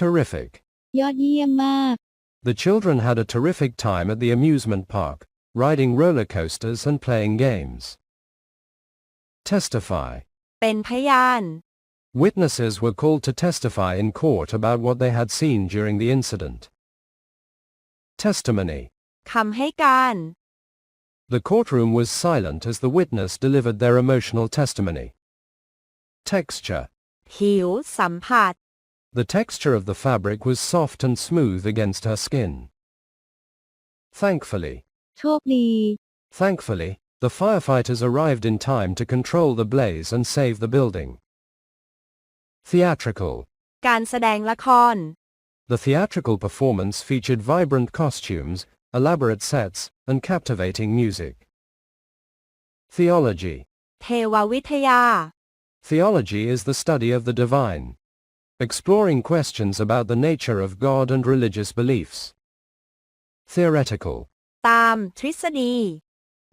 Terrific. ยอดเยี่ยมมาก The children had a terrific time at the amusement park, riding roller coasters and playing games. Testify. เป็นพยาน Witnesses were called to testify in court about what they had seen during the incident. Testimony. คำให้การ The courtroom was silent as the witness delivered their emotional testimony. Texture. ผิวสัมผัส The texture of the fabric was soft and smooth against her skin. Thankfully. โชคดี Thankfully, the firefighters arrived in time to control the blaze and save the building. Theatrical. การแสดงละคร The theatrical performance featured vibrant costumes, elaborate sets, and captivating music. Theology. เทววิทยา Theology is the study of the divine, exploring questions about the nature of God and religious beliefs. Theoretical. ตามทฤษฎี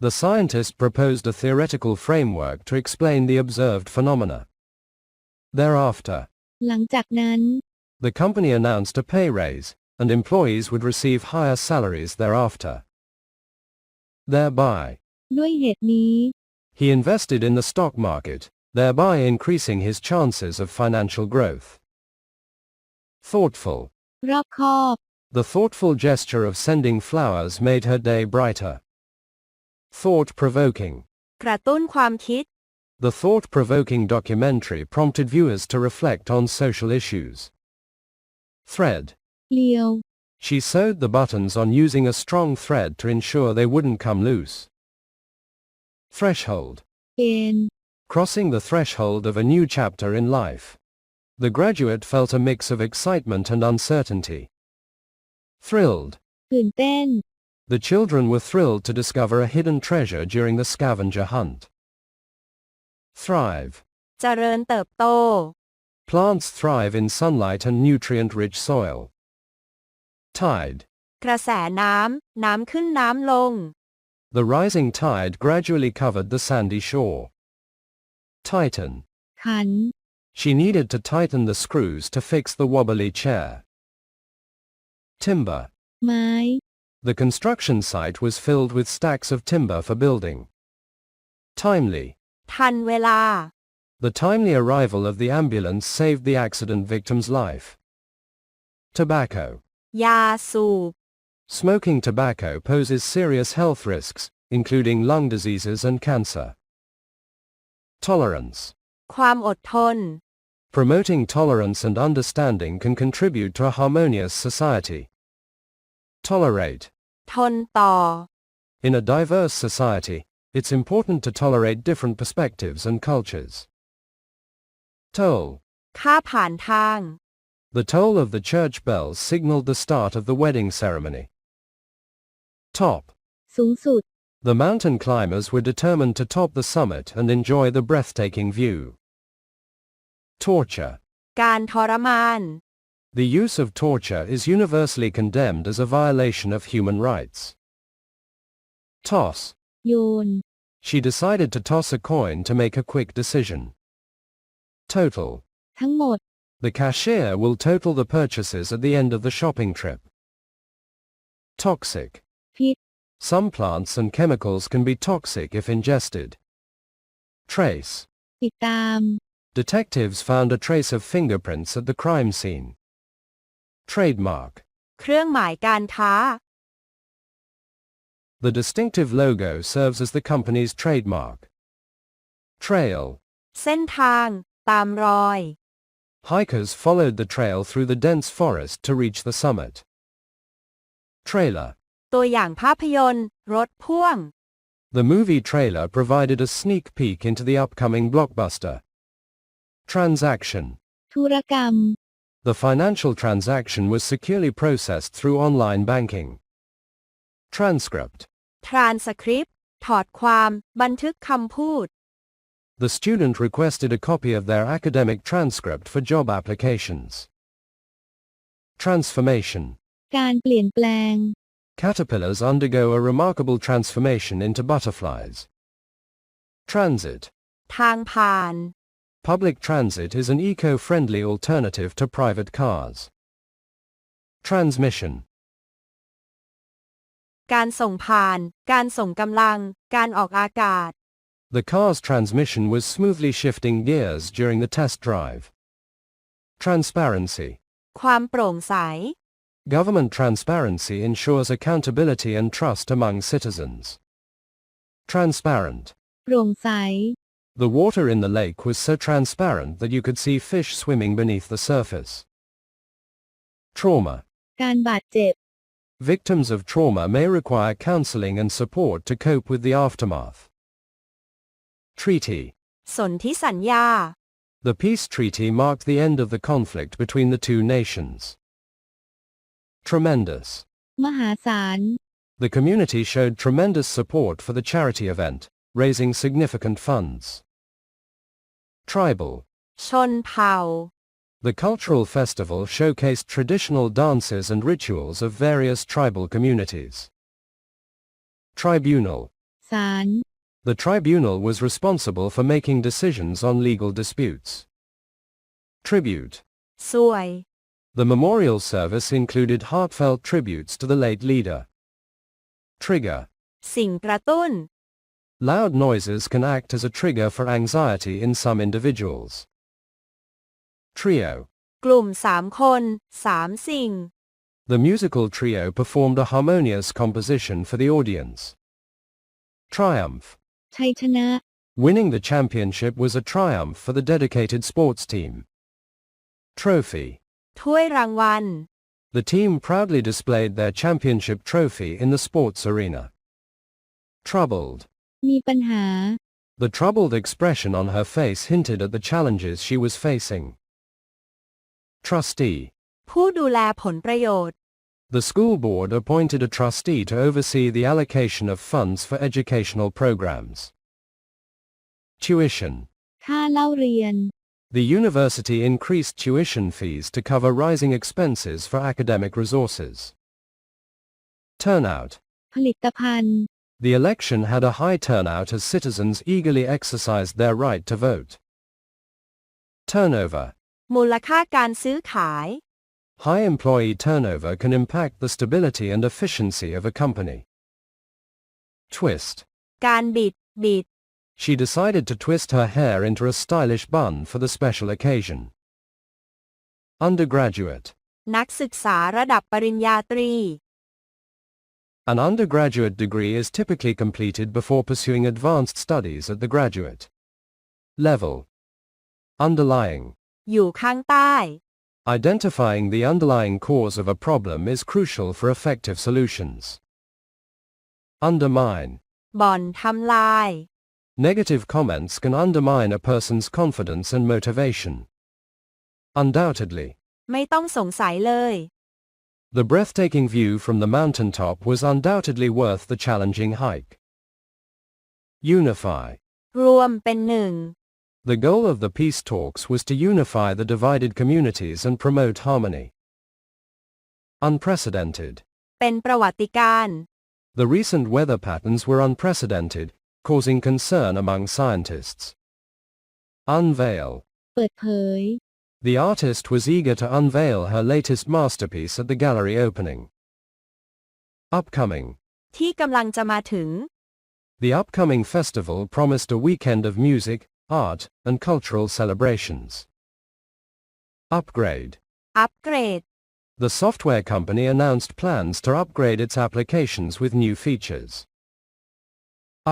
The scientist proposed a theoretical framework to explain the observed phenomena. Thereafter. หลังจากนั้น The company announced a pay raise, and employees would receive higher salaries thereafter. Thereby. ด้วยเหตุนี้ He invested in the stock market, thereby increasing his chances of financial growth. Thoughtful. รอบคอบ The thoughtful gesture of sending flowers made her day brighter. Thought-provoking. กระตุ้นความคิด The thought-provoking documentary prompted viewers to reflect on social issues. Thread. เกลียว She sewed the buttons on using a strong thread to ensure they wouldn't come loose. Threshold. เกณฑ์ Crossing the threshold of a new chapter in life. The graduate felt a mix of excitement and uncertainty. Thrilled. ตื่นเต้น The children were thrilled to discover a hidden treasure during the scavenger hunt. Thrive. เจริญเติบโต Plants thrive in sunlight and nutrient-rich soil. Tide. กระแสน้ำ น้ำขึ้นน้ำลง The rising tide gradually covered the sandy shore. Tighten. ขัน She needed to tighten the screws to fix the wobbly chair. Timber. ไม้ The construction site was filled with stacks of timber for building. Timely. ทันเวลา The timely arrival of the ambulance saved the accident victim's life. Tobacco. ยาสูบ Smoking tobacco poses serious health risks, including lung diseases and cancer. Tolerance. ความอดทน Promoting tolerance and understanding can contribute to a harmonious society. Tolerate. ทนต่อ In a diverse society, it's important to tolerate different perspectives and cultures. Toll. ค่าผ่านทาง The toll of the church bells signaled the start of the wedding ceremony. Top. สูงสุด The mountain climbers were determined to top the summit and enjoy the breathtaking view. Torture. การทรมาน The use of torture is universally condemned as a violation of human rights. Toss. โยน She decided to toss a coin to make a quick decision. Total. ทั้งหมด The cashier will total the purchases at the end of the shopping trip. Toxic. พิษ Some plants and chemicals can be toxic if ingested. Trace. ติดตาม Detectives found a trace of fingerprints at the crime scene. Trademark. เครื่องหมายการค้า The distinctive logo serves as the company's trademark. Trail. เส้นทาง ตามรอย Hikers followed the trail through the dense forest to reach the summit. Trailer. ตัวอย่างภาพยนตร์ รถพ่วง The movie trailer provided a sneak peek into the upcoming blockbuster. Transaction. ธุรกรรม The financial transaction was securely processed through online banking. Transcript. ทรานสคริปต์ ถอดความ บันทึกคำพูด The student requested a copy of their academic transcript for job applications. Transformation. การเปลี่ยนแปลง Caterpillars undergo a remarkable transformation into butterflies. Transit. ทางผ่าน Public transit is an eco-friendly alternative to private cars. Transmission. การส่งผ่าน การส่งกำลัง การออกอากาศ The car's transmission was smoothly shifting gears during the test drive. Transparency. ความโปร่งใส Government transparency ensures accountability and trust among citizens. Transparent. โปร่งใส The water in the lake was so transparent that you could see fish swimming beneath the surface. Trauma. การบาดเจ็บ Victims of trauma may require counseling and support to cope with the aftermath. Treaty. สนธิสัญญา The peace treaty marked the end of the conflict between the two nations. Tremendous. มหาศาล The community showed tremendous support for the charity event, raising significant funds. Tribal. ชนเผ่า The cultural festival showcased traditional dances and rituals of various tribal communities. Tribunal. ศาล The tribunal was responsible for making decisions on legal disputes. Tribute. สวย The memorial service included heartfelt tributes to the late leader. Trigger. สิ่งกระตุ้น Loud noises can act as a trigger for anxiety in some individuals. Trio. กลุ่ม3 คน 3 สิ่ง The musical trio performed a harmonious composition for the audience. Triumph. ชัยชนะ Winning the championship was a triumph for the dedicated sports team. Trophy. ถ้วยรางวัล The team proudly displayed their championship trophy in the sports arena. Troubled. มีปัญหา The troubled expression on her face hinted at the challenges she was facing. Trustee. ผู้ดูแลผลประโยชน์ The school board appointed a trustee to oversee the allocation of funds for educational programs. Tuition. ค่าเล่าเรียน The university increased tuition fees to cover rising expenses for academic resources. Turnout. ผลิตภัณฑ์ The election had a high turnout as citizens eagerly exercised their right to vote. Turnover. มูลค่าการซื้อขาย High employee turnover can impact the stability and efficiency of a company. Twist. การบิด She decided to twist her hair into a stylish bun for the special occasion. Undergraduate. นักศึกษาระดับปริญญาตรี An undergraduate degree is typically completed before pursuing advanced studies at the graduate level. Underlying. อยู่ข้างใต้ Identifying the underlying cause of a problem is crucial for effective solutions. Undermine. บ่อนทำลาย Negative comments can undermine a person's confidence and motivation. Undoubtedly. ไม่ต้องสงสัยเลย The breathtaking view from the mountaintop was undoubtedly worth the challenging hike. Unify. รวมเป็นหนึ่ง The goal of the peace talks was to unify the divided communities and promote harmony. Unprecedented. เป็นประวัติการณ์ The recent weather patterns were unprecedented, causing concern among scientists. Unveil. เปิดเผย The artist was eager to unveil her latest masterpiece at the gallery opening. Upcoming. ที่กำลังจะมาถึง The upcoming festival promised a weekend of music, art, and cultural celebrations. Upgrade. อัปเกรด The software company announced plans to upgrade its applications with new features.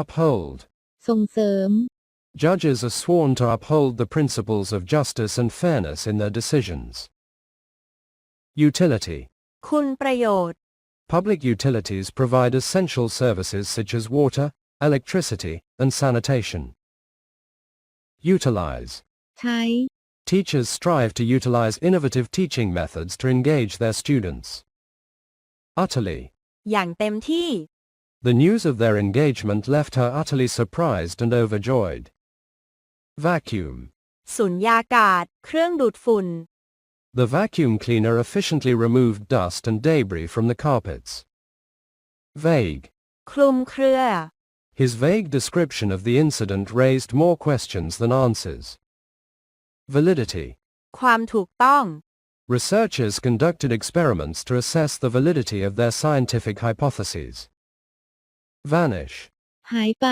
Uphold. ส่งเสริม Judges are sworn to uphold the principles of justice and fairness in their decisions. Utility. คุณประโยชน์ Public utilities provide essential services such as water, electricity, and sanitation. Utilize. ใช้ Teachers strive to utilize innovative teaching methods to engage their students. Utterly. อย่างเต็มที่ The news of their engagement left her utterly surprised and overjoyed. Vacuum. สุญญากาศ เครื่องดูดฝุ่น The vacuum cleaner efficiently removed dust and debris from the carpets. Vague. คลุมเครือ His vague description of the incident raised more questions than answers. Validity. ความถูกต้อง Researchers conducted experiments to assess the validity of their scientific hypotheses. Vanish. หายไป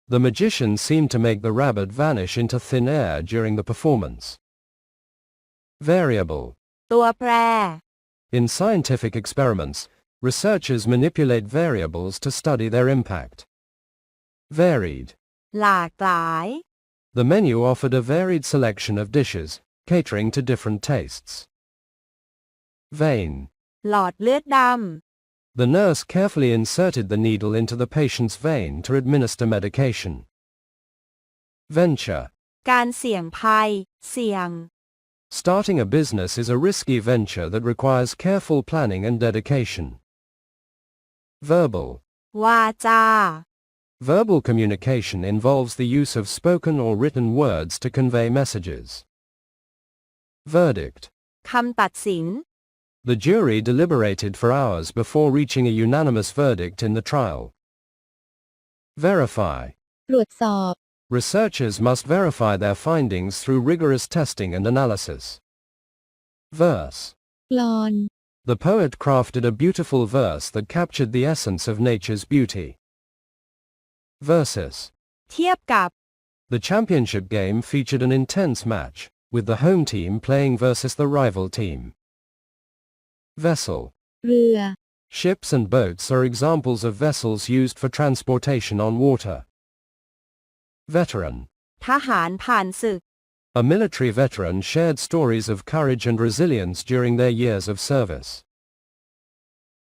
The magician seemed to make the rabbit vanish into thin air during the performance. Variable. ตัวแปร In scientific experiments, researchers manipulate variables to study their impact. Varied. หลากหลาย The menu offered a varied selection of dishes, catering to different tastes. Vein. หลอดเลือดด The nurse carefully inserted the needle into the patient's vein to administer medication. Venture. ำการเสี่ยงภัย เสี่ยง Starting a business is a risky venture that requires careful planning and dedication. Verbal. วาจา Verbal communication involves the use of spoken or written words to convey messages. Verdict. คำตัดสิน The jury deliberated for hours before reaching a unanimous verdict in the trial. Verify. ตรวจสอบ Researchers must verify their findings through rigorous testing and analysis. Verse. กลอน The poet crafted a beautiful verse that captured the essence of nature's beauty. Versus. เทียบกับ The championship game featured an intense match, with the home team playing versus the rival team. Vessel. เรือ Ships and boats are examples of vessels used for transportation on water. Veteran. ทหารผ่านศึก A military veteran shared stories of courage and resilience during their years of service.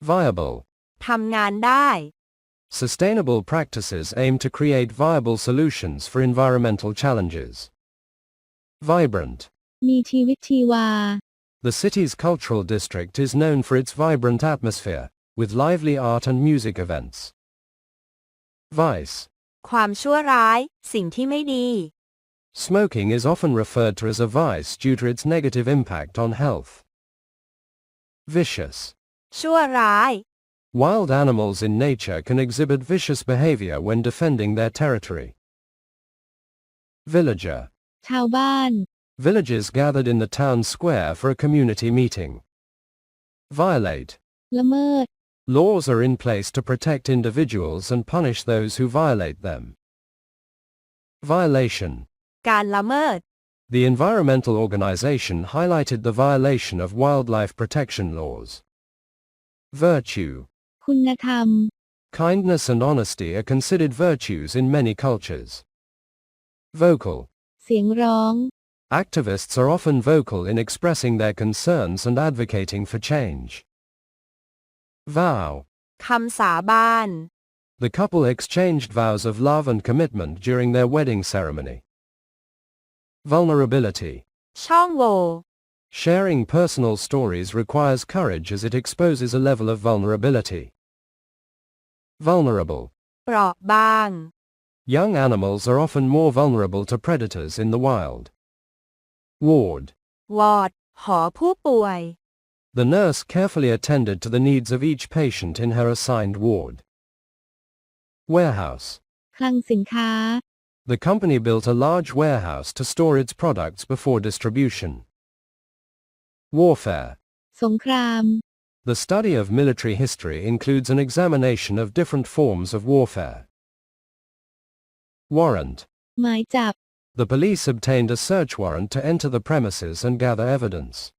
Viable. ทำงานได้ Sustainable practices aim to create viable solutions for environmental challenges. Vibrant. มีชีวิตชีวา The city's cultural district is known for its vibrant atmosphere, with lively art and music events. Vice. ความชั่วร้าย สิ่งที่ไม่ดี Smoking is often referred to as a vice due to its negative impact on health. Vicious. ชั่วร้าย Wild animals in nature can exhibit vicious behavior when defending their territory. Villager. ชาวบ้าน Villagers gathered in the town square for a community meeting. Violate. ละเมิด Laws are in place to protect individuals and punish those who violate them. Violation. การละเมิด The environmental organization highlighted the violation of wildlife protection laws. Virtue. คุณธรรม Kindness and honesty are considered virtues in many cultures. Vocal. เสียงร้อง Activists are often vocal in expressing their concerns and advocating for change. Vow. คำสาบาน The couple exchanged vows of love and commitment during their wedding ceremony. Vulnerability. ช่องโหว่ Sharing personal stories requires courage as it exposes a level of vulnerability. Vulnerable. เปราะบาง Young animals are often more vulnerable to predators in the wild. Ward. วอร์ด หอผู้ป่วย The nurse carefully attended to the needs of each patient in her assigned ward. Warehouse. คลังสินค้า The company built a large warehouse to store its products before distribution. Warfare. สงคราม The study of military history includes an examination of different forms of warfare. Warrant. หมายจับ The police obtained a search warrant to enter the premises and gather evidence.